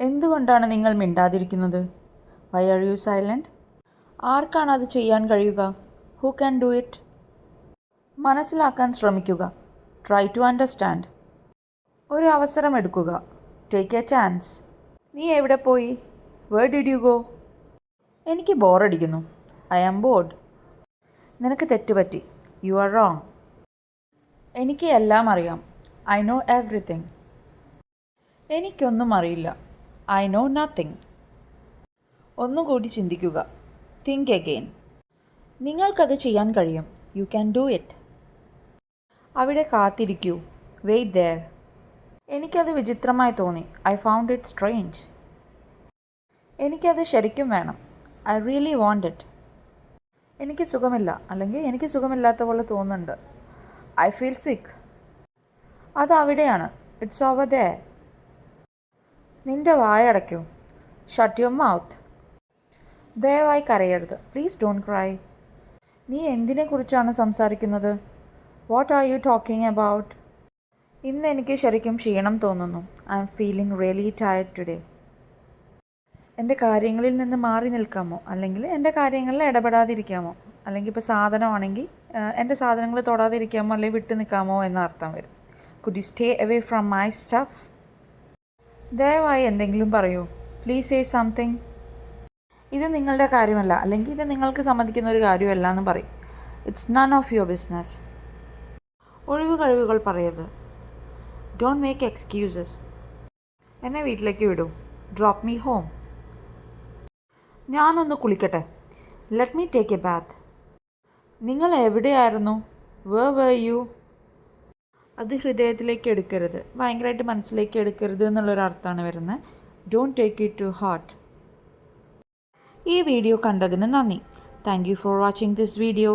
എന്തുകൊണ്ടാണ് നിങ്ങൾ മിണ്ടാതിരിക്കുന്നത്? Why are you silent? ആർക്കാണ് അത് ചെയ്യാൻ കഴിയുക? Who can do it? മനസ്സിലാക്കാൻ ശ്രമിക്കുക. Try to understand. ഒരു അവസരം എടുക്കുക. Take a chance. നീ എവിടെ പോയി? Where did you go? എനിക്ക് ബോറടിക്കുന്നു. I am bored. നിനക്ക് തെറ്റുപറ്റി. You are wrong. എനിക്ക് എല്ലാം അറിയാം. I know everything. എനിക്കൊന്നും അറിയില്ല. I know nothing. ഒന്നുകൂടി ചിന്തിക്കുക. Think again. നിങ്ങൾക്കത് ചെയ്യാൻ കഴിയും. You can do it. അവിടെ കാത്തിരിക്കൂ. Wait there. എനിക്കത് വിചിത്രമായി തോന്നി. I found it strange. എനിക്കത് ശരിക്കും വേണം. I really want it. എനിക്ക് സുഖമില്ല, അല്ലെങ്കിൽ എനിക്ക് സുഖമില്ലാത്ത പോലെ തോന്നുന്നുണ്ട്. I feel sick. അത് അവിടെയാണ്. It's over there. നിന്റെ വായടയ്ക്കൂ. Shut your mouth. ദയവായി കരയരുത്. Please don't cry. നീ എന്തിനെക്കുറിച്ചാണ് സംസാരിക്കുന്നത്? What are you talking about? ഇന്ന് എനിക്ക് ശരിക്കും ക്ഷീണം തോന്നുന്നു. I'm feeling really tired today. എൻ്റെ കാര്യങ്ങളിൽ നിന്ന് മാറി നിൽക്കാമോ, അല്ലെങ്കിൽ എൻ്റെ കാര്യങ്ങളിൽ ഇടപെടാതിരിക്കാമോ, അല്ലെങ്കിൽ ഇപ്പോൾ സാധനമാണെങ്കിൽ എൻ്റെ സാധനങ്ങൾ തൊടാതിരിക്കാമോ, അല്ലെങ്കിൽ വിട്ടു നിൽക്കാമോ എന്ന അർത്ഥം വരും. Could you stay away from my stuff? ദയവായി എന്തെങ്കിലും പറയൂ. Please say something. ഇത് നിങ്ങളുടെ കാര്യമല്ല, അല്ലെങ്കിൽ ഇത് നിങ്ങൾക്ക് സമ്മതിക്കുന്ന ഒരു കാര്യമല്ല എന്ന് പറയും. It's none of your business. ഒഴിവ് കഴിവുകൾ പറയരുത്. Don't make excuses. എന്നെ വീട്ടിലേക്ക് വിടൂ. Drop me home. ഞാനൊന്ന് കുളിക്കട്ടെ. Let me take a bath. നിങ്ങൾ എവിടെയായിരുന്നു? Where you? അത് ഹൃദയത്തിലേക്ക് എടുക്കരുത്, ഭയങ്കരമായിട്ട് മനസ്സിലേക്ക് എടുക്കരുത് എന്നുള്ളൊരർത്ഥമാണ് വരുന്നത്. Don't take it to heart. ഈ വീഡിയോ കണ്ടതിന് നന്ദി. Thank you for watching this video.